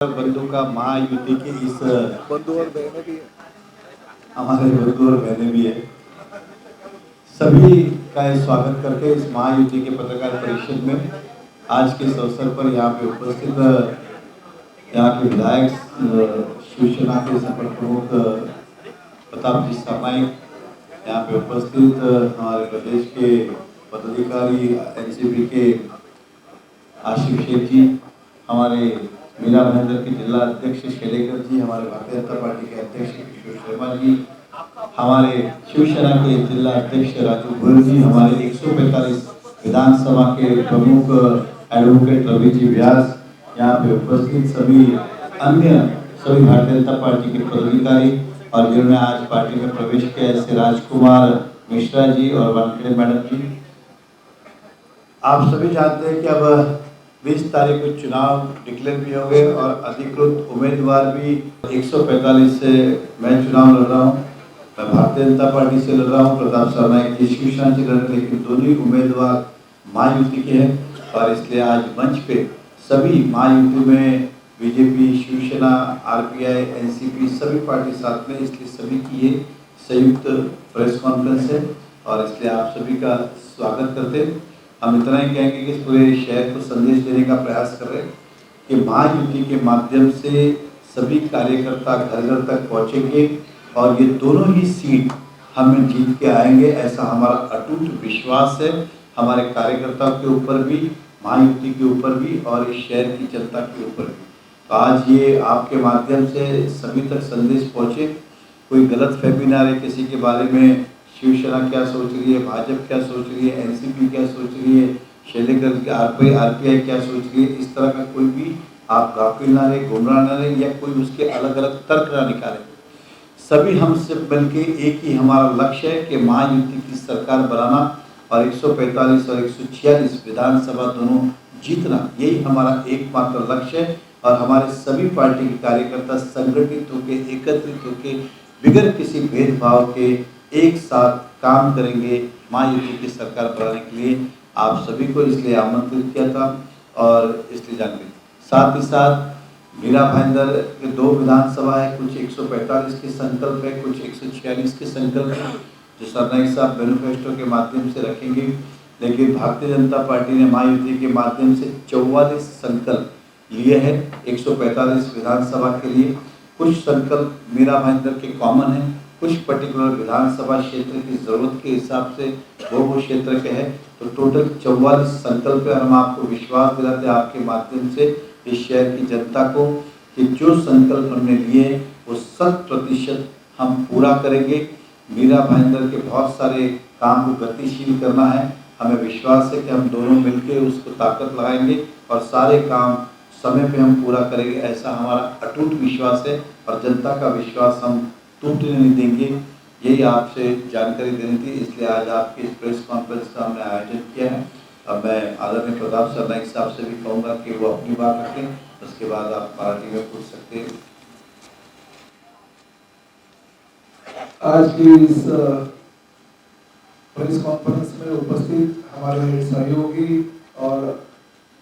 बंधु का महायुति के इस बंधु और बहनें भी हैं। हमारे बंधु और बहनें भी है, सभी का स्वागत करके इस महायुति के पत्रकार परिषद में आज के इस अवसर पर यहाँ पे उपस्थित यहाँ के विधायक शिवसेना के संपर्क प्रमुख प्रताप जी सामायिक, यहाँ पे उपस्थित हमारे प्रदेश के पदाधिकारी एनसीपी के आशिफ शेख जी, हमारे मीरा भाईंदर के जिला अध्यक्ष शेलेकर जी, हमारे भारतीय जनता पार्टी के अध्यक्ष किशोर शर्मा जी, हमारे शिवसेना के जिला अध्यक्ष राजू गोयल जी, हमारे 145 विधानसभा के प्रमुख एडवोकेट रवि जी व्यास, यहाँ पे उपस्थित सभी अन्य सभी भारतीय जनता पार्टी के पदाधिकारी और जिन्होंने आज पार्टी में प्रवेश किया, जैसे राजकुमार मिश्रा जी और वानखेड़े मैडम जी। आप सभी जानते हैं कि अब 20 तारीख को चुनाव डिक्लेयर भी हो गए और अधिकृत उम्मीदवार भी 145 से मैं चुनाव लड़ रहा हूँ। मैं भारतीय जनता पार्टी से लड़ रहा हूँ, प्रताप सरनाईक जी शिवसेना से लड़ रहे, लेकिन दोनों ही उम्मीदवार महायुति के हैं और इसलिए आज मंच पे सभी महायुति में बीजेपी, शिवसेना, आरपीआई, एनसीपी सभी पार्टी साथ में, इसलिए सभी की ये संयुक्त प्रेस कॉन्फ्रेंस है और इसलिए आप सभी का स्वागत करते हैं। हम इतना ही कहेंगे कि पूरे शहर को संदेश देने का प्रयास कर रहे हैं कि महायुति के माध्यम से सभी कार्यकर्ता घर घर तक पहुंचेंगे और ये दोनों ही सीट हम जीत के आएंगे, ऐसा हमारा अटूट विश्वास है, हमारे कार्यकर्ताओं के ऊपर भी, महायुति के ऊपर भी और इस शहर की जनता के ऊपर भी। तो आज ये आपके माध्यम से सभी तक संदेश पहुँचे, कोई गलत फहमी ना रहे किसी के बारे में, शिवसेना क्या सोच रही है, भाजपा क्या सोच रही है, एनसीपी क्या सोच रही है, शेलेकर के आरपीआई क्या सोच रही है, इस तरह का कोई भी आप गाफिल ना रहे, गुमराह ना रहे या कोई उसके अलग अलग तर्क ना निकाले। सभी हम सब मिलके एक ही हमारा लक्ष्य है कि महायुति की सरकार बनाना और 145 और 146 विधानसभा दोनों जीतना, यही हमारा एकमात्र लक्ष्य है और हमारे सभी पार्टी के कार्यकर्ता संगठित होकर, एकत्रित होकर, बिगैर किसी भेदभाव के एक साथ काम करेंगे महायुति की सरकार बनाने के लिए। आप सभी को इसलिए आमंत्रित किया था और इसलिए जानते साथ ही साथ मीरा भाईंदर के 2 विधानसभा है, कुछ 145 के संकल्प है, कुछ 146 के संकल्प है जो सरनाईक साहब मैनिफेस्टो के माध्यम से रखेंगे, लेकिन भारतीय जनता पार्टी ने महायुति के माध्यम से 44 संकल्प लिए हैं 145 विधानसभा के लिए। कुछ संकल्प मीरा भाईंदर के कॉमन है, कुछ पर्टिकुलर विधानसभा क्षेत्र की जरूरत के हिसाब से वो क्षेत्र के हैं, तो टोटल 44 संकल्प है और हम आपको विश्वास दिलाते हैं आपके माध्यम से इस शहर की जनता को कि जो संकल्प हमने लिए वो 100% हम पूरा करेंगे। मीरा भाईंदर के बहुत सारे काम को गतिशील करना है, हमें विश्वास है कि हम दोनों मिलकर उसको ताकत लगाएंगे और सारे काम समय पे हम पूरा करेंगे, ऐसा हमारा अटूट विश्वास है और जनता का विश्वास हम टूटने नहीं देंगे। यही आपसे जानकारी देनी थी, इसलिए आज आपकी इस प्रेस कॉन्फ्रेंस का हमने आयोजन किया है। अब मैं आदरणीय प्रताप सरनाईक साहब से भी कहूँगा कि वो अपनी बात रखें, उसके बाद आप पार्टी में पूछ सकते हैं। आज की इस प्रेस कॉन्फ्रेंस में उपस्थित हमारे सहयोगी और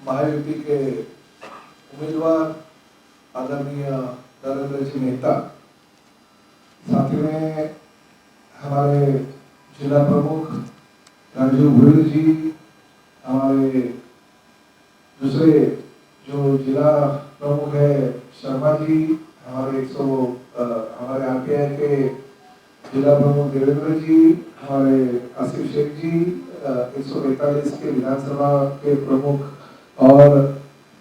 महायुति के उम्मीदवार आदरणीय नरेंद्र जी मेहता, साथ में हमारे जिला प्रमुख राजू गोयल जी, हमारे दूसरे जो जिला प्रमुख है शर्मा जी, हमारे आरपीआई के जिला प्रमुख देवेंद्र जी, हमारे आसिफ शेख जी, 145 के विधानसभा के प्रमुख और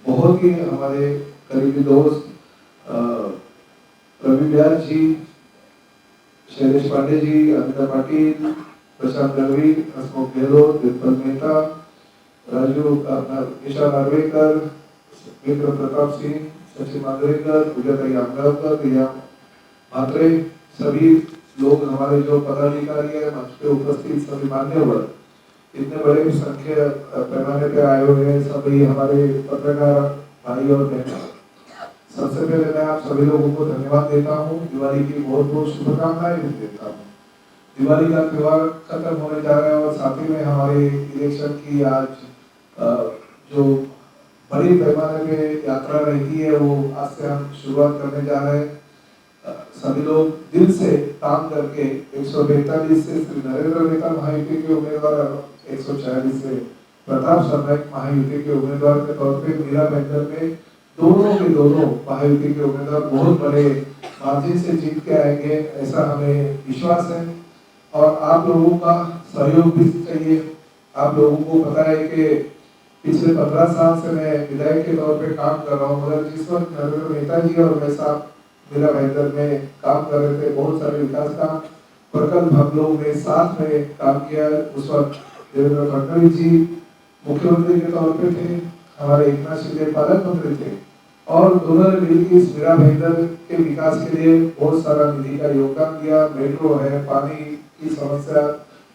बहुत ही हमारे करीबी दोस्त रवि व्यास जी, शैलेश पांडे जी, अमिता पाटिल, प्रशांत गढ़वी, हसमुख गहलोत, दिलपत मेहता, राजू निशा नार्वेकर, विक्रम प्रताप सिंह, सचिन मांजरेकर, पूजाताई आमगावकर, प्रिया मात्रे, सभी लोग हमारे जो पदाधिकारी है मंच पे उपस्थित सभी मान्यवर, इतने बड़े संख्या पैमाने पे आए हुए हैं सभी हमारे पत्रकार भाई और बहन, सबसे पहले मैं आप सभी लोगों को धन्यवाद देता हूँ, दिवाली की बहुत बहुत शुभकामनाएं भी देता हूँ। दिवाली का त्योहार खत्म होने जा रहा है और साथ ही में हमारे इलेक्शन की आज जो बड़ी पैमाने पे यात्रा रहती है, वो आज से हम शुरुआत करने जा रहे हैं। सभी लोग दिल से काम करके 142 से श्री नरेंद्र मेहता महायुति के उम्मीदवार, 146 से प्रताप सरनाईक महायुति के उम्मीदवार के तौर पे मीरा बहन में दोनों के दोनों महायुति के उम्मीदवार बहुत बड़े मार्जिन से जीत के आएंगे, ऐसा हमें विश्वास है। और आप लोगों का सहयोग भी चाहिए। आप लोगों को पता है कि पिछले 15 साल से मैं विधायक के तौर पे काम कर रहा हूँ, मगर जिस वक्त नरेंद्र मेहता जी और मैं साहब मेरा बेहतर में काम कर रहे थे, बहुत सारे विकास काम प्रकल्प हम लोग ने साथ में काम किया। उस वक्त देवेंद्र फडणवीस जी मुख्यमंत्री के तौर पे थे, हमारे एकनाथ शिंदे पालक मंत्री थे, और दोनों ने मिलकर इस मेरा बेहतर के विकास के लिए बहुत सारा निधि का योगदान दिया। मेट्रो है, पानी की समस्या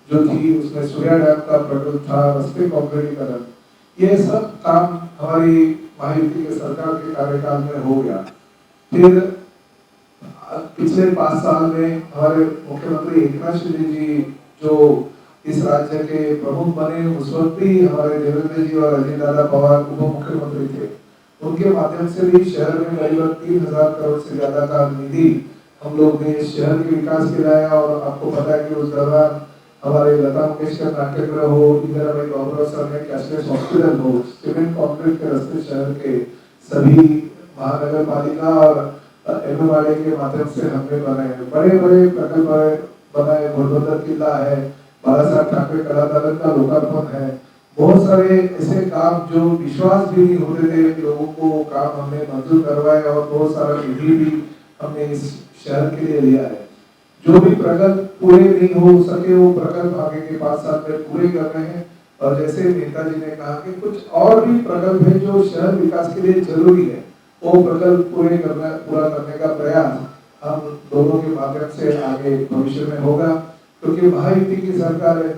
जो थी उसमें सूर्या डैम का प्रोजेक्ट था, रास्ते कॉन्क्रीटीकरण, ये सब काम हमारी महायुति के सरकार के कार्यकाल में हो गया। फिर पिछले 5 साल में हमारे मुख्यमंत्री एकनाथ शिंदे जी जो इस राज्य के प्रमुख बने, उस वक्त भी हमारे देवेंद्र जी और अजय दादा पवार उप मुख्यमंत्री थे। उनके माध्यम से भी शहर में करीबन 3000 करोड़ से ज्यादा का निधि हम लोग ने शहर के विकास के लाया। और आपको पता है कि उस दौरान हमारे लता मंगेशकर नाट्यगृह हो, इंदिरा भाई गौरव सर ने कैशलेस हॉस्पिटल हो, सीमेंट कॉन्क्रीट के रास्ते शहर के सभी महानगर पालिका और एमएमआरए के माध्यम से हमने बनाए बड़े बड़े प्रकल्प बनाए। घोड़बंदर किला है, बाला साहब ठाकरे कला दालन का लोकार्पण है, बहुत सारे ऐसे काम जो विश्वास भी नहीं होते थे लोगों को, काम हमने मंजूर करवाए और बहुत सारा निधि भी हमने इस शहर के लिए लिया है। जो भी प्रकल्प पूरे नहीं हो सके वो प्रकल्प आगे के 5 साल में पूरे कर रहे हैं। और जैसे नेताजी ने कहा कि कुछ और भी प्रकल्प है जो शहर विकास के लिए जरूरी है, वो प्रकल्प पूरा करने का प्रयास हम दोनों के माध्यम से आगे भविष्य में होगा। क्योंकि महायुति की सरकार है,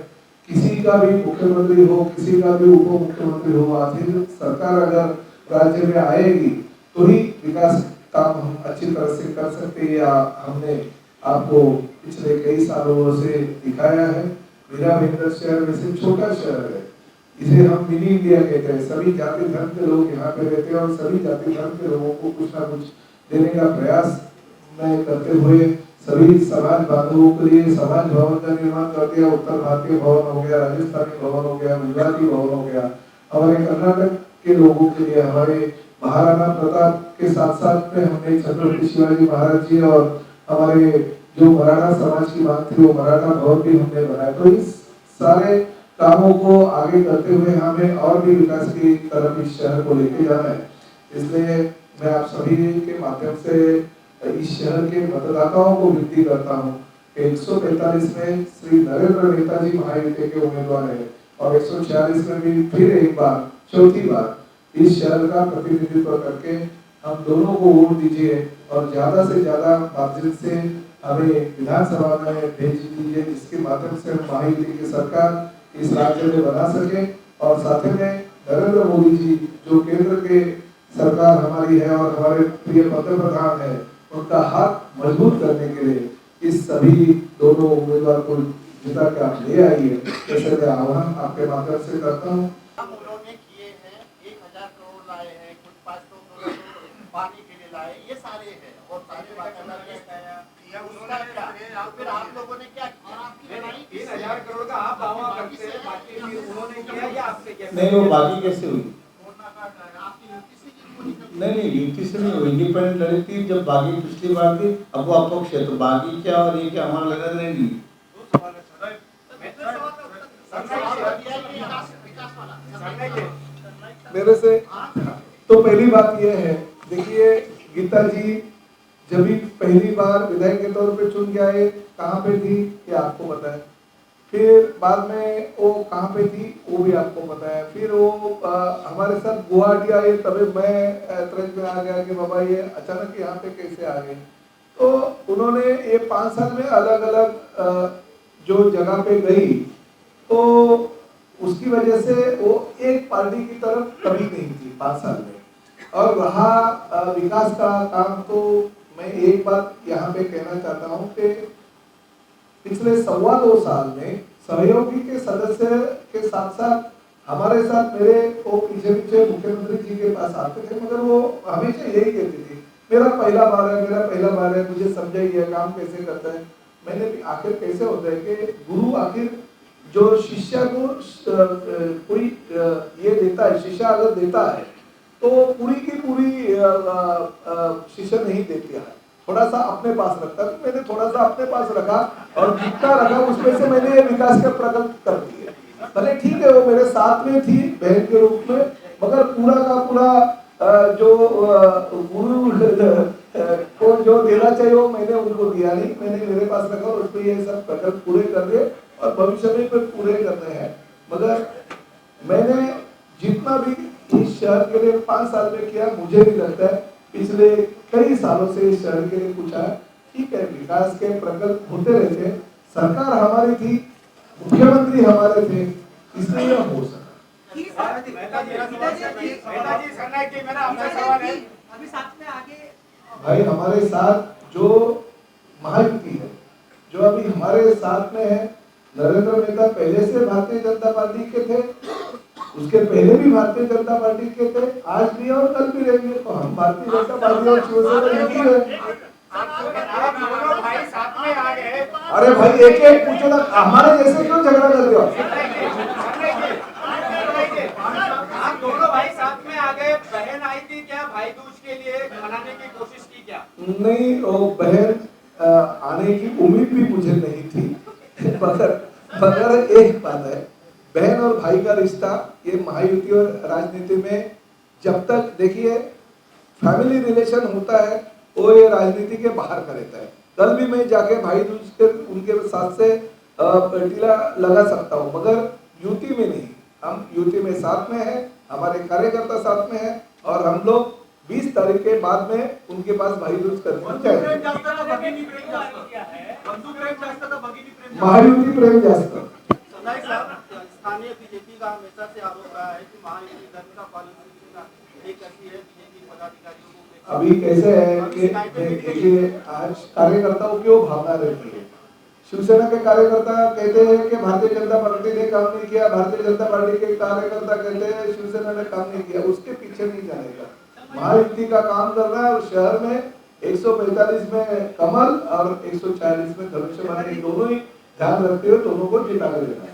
किसी का भी मुख्यमंत्री हो, किसी का भी उप मुख्यमंत्री हो, आखिर सरकार अगर राज्य में आएगी तो ही विकास काम हम अच्छी तरह से कर सकते हैं। या हमने आपको पिछले कई सालों से दिखाया है। मेरा बेहतर शहर वैसे छोटा शहर है, इसे हम मिनी इंडिया कहते हैं। सभी जाति धर्म के लोग यहाँ पे रहते हैं और सभी जाति धर्म के लोगों को कुछ ना कुछ देने का प्रयास में करते हुए सभी समाज बांधवों के लिए समाज भवन का निर्माण करते हैं। उत्तर भारतीय भवन हो गया, राजस्थानी भवन हो गया, गुजराती भवन हो गया, हमारे कर्नाटक के लोगों के लिए हमारे महाराणा प्रताप के साथ साथ में हमने छत्रपति शिवाजी महाराज जी और हमारे जो मराठा समाज की मांग थी वो मराठा भवन भी हमने बनाया। तो इस सारे कामों को आगे करते हुए हमें और भी विकास की तरफ इस शहर को लेके जाना है। इसलिए मैं आप सभी के माध्यम से इस शहर के मतदाताओं को विनती करता हूँ कि 145 में श्री नरेंद्र मेहता जी महायुति के उम्मीदवार है और 146 में भी फिर एक बार, चौथी बार इस शहर का प्रतिनिधित्व करके हम दोनों को वोट दीजिए और ज्यादा से ज्यादा मार्जिन से हमें विधानसभा में भेज दीजिए, जिसके माध्यम से हम महायुति की सरकार इस राज्य में बना सके। और साथ में नरेंद्र मोदी जी जो केंद्र के सरकार हमारी है और हमारे प्रिय पंतप्रधान है, उनका हाथ मजबूत करने के लिए इस सभी दोनों उम्मीदवार को जिता के आप ले आइए, ऐसे मैं आह्वान आपके माध्यम से करता हूँ। उन्होंने किए हैं, 1000 करोड़ लाए हैं, कुछ 500 करोड़ पानी के लिए लाए, ये सारे हैं और सारे बातें उसका क्या फिर आप लोगों ने क्या किया? 3000 करोड़ का आप दावा करते हैं, बाकी उन्होंने किया या आपसे किया? नहीं, वो बाकी कैसे हुई? आपकी नहीं, यूटी से नहीं हुई, इंडिपेंडेंट लड़ी थी जब बागी पिछली बार थी। अब वो अपक्ष है, तो बागी क्या और ये क्या हमारा लगा नहीं। मेरे से तो पहली बात यह है, देखिए गीता जी जब भी पहली बार विधायक के तौर पे चुन के आए, कहाँ पे थी ये आपको पता है। फिर बाद में वो कहाँ पे थी वो भी आपको पता है। फिर वो हमारे साथ गुवाहाटी आए, तभी मैं तरज में आ गया कि बाबा ये अचानक यहाँ पे कैसे आ गए। तो उन्होंने ये 5 साल में अलग अलग जो जगह पे गई, तो उसकी वजह से वो एक पार्टी की तरफ कभी नहीं थी 5 साल में। और रहा विकास का काम, तो मैं एक बात यहाँ पे कहना चाहता हूँ कि पिछले 2.25 साल में सहयोगी के सदस्य के साथ साथ हमारे साथ मेरे वो पीछे पीछे मुख्यमंत्री जी के पास आते थे, मगर वो हमेशा यही कहते थे मेरा पहला बार है, मेरा पहला बार है, मुझे समझाइए काम कैसे करता है। मैंने भी आखिर कैसे होता है कि गुरु आखिर जो शिष्य को कोई ये देता है, शिष्य अगर देता है तो पूरी की पूरी शिष्य नहीं देती है, थोड़ा सा अपने पास रखता है। तो मैंने थोड़ा सा अपने पास रखा और जितना रखा उसमें से मैंने विकास का प्रकल्प कर दिए। भले ठीक है वो मेरे साथ में थी बहन के रूप में, मगर पूरा का पूरा जो गुरु को जो देना चाहिए वो मैंने उनको दिया नहीं, मैंने मेरे पास रखा और उसमें ये सब प्रकल्प पूरे कर दिए और भविष्य में भी पूरे करने हैं। मगर मैंने जितना भी इस शहर के लिए 5 साल में किया, मुझे भी लगता है पिछले कई सालों से इस शहर के लिए कुछ है। ठीक है, विकास के प्रकल्प होते रहते, सरकार हमारी थी, मुख्यमंत्री हमारे थे, इसलिए यह हो सका। अभी साथ में आगे भाई हमारे साथ जो महायुति है, जो अभी हमारे साथ में है, नरेंद्र मेहता पहले से भारतीय जनता पार्टी के थे, उसके पहले भी भारतीय जनता पार्टी के थे, आज भी और कल भी रहेंगे। तो हम भारतीय जनता पार्टी और शिवसेना एक ही है। आप दोनों भाई साथ में आ गए। अरे भाई एक एक पूछो ना, हमारे जैसे क्यों झगड़ा कर रहे हो? आप दोनों भाई साथ में आ गए, बहन आई थी क्या भाई दूज के लिए मनाने की कोशिश की क्या? नहीं, वो बहन आने की उम्मीद भी मुझे नहीं थी, मगर एक बात है, बहन और भाई का रिश्ता ये महायुति और राजनीति में जब तक देखिए फैमिली रिलेशन होता है वो ये राजनीति के बाहर का रहता है। कल भी मैं जाके भाई दूज के उनके साथ से टीला लगा सकता हूँ, मगर यूटी में नहीं। हम यूटी में साथ में है, हमारे कार्यकर्ता साथ में है और हम लोग 20 तारीख के बाद में उनके पास भाई दूज करने जाएंगे। महायुति प्रेम जास्त। स्थानीय बीजेपी का हमेशा से आरोप रहा है कि महायुति धर्म का पालन एक करती है बीजेपी पदाधिकारियों को। अभी कैसे है कि देखिए आज कार्यकर्ताओं की वो भावना रहती है। शिवसेना के कार्यकर्ता कहते हैं कि भारतीय जनता पार्टी ने काम नहीं किया, भारतीय जनता पार्टी के कार्यकर्ता कहते हैं शिवसेना ने काम नहीं किया। उसके पीछे नहीं जाने का, महायुति का काम कर रहा है और शहर में 145 में कमल और 140 में धनुष्यबाण, दोनों ही ध्यान रखते हुए दोनों को जिता कर देना है।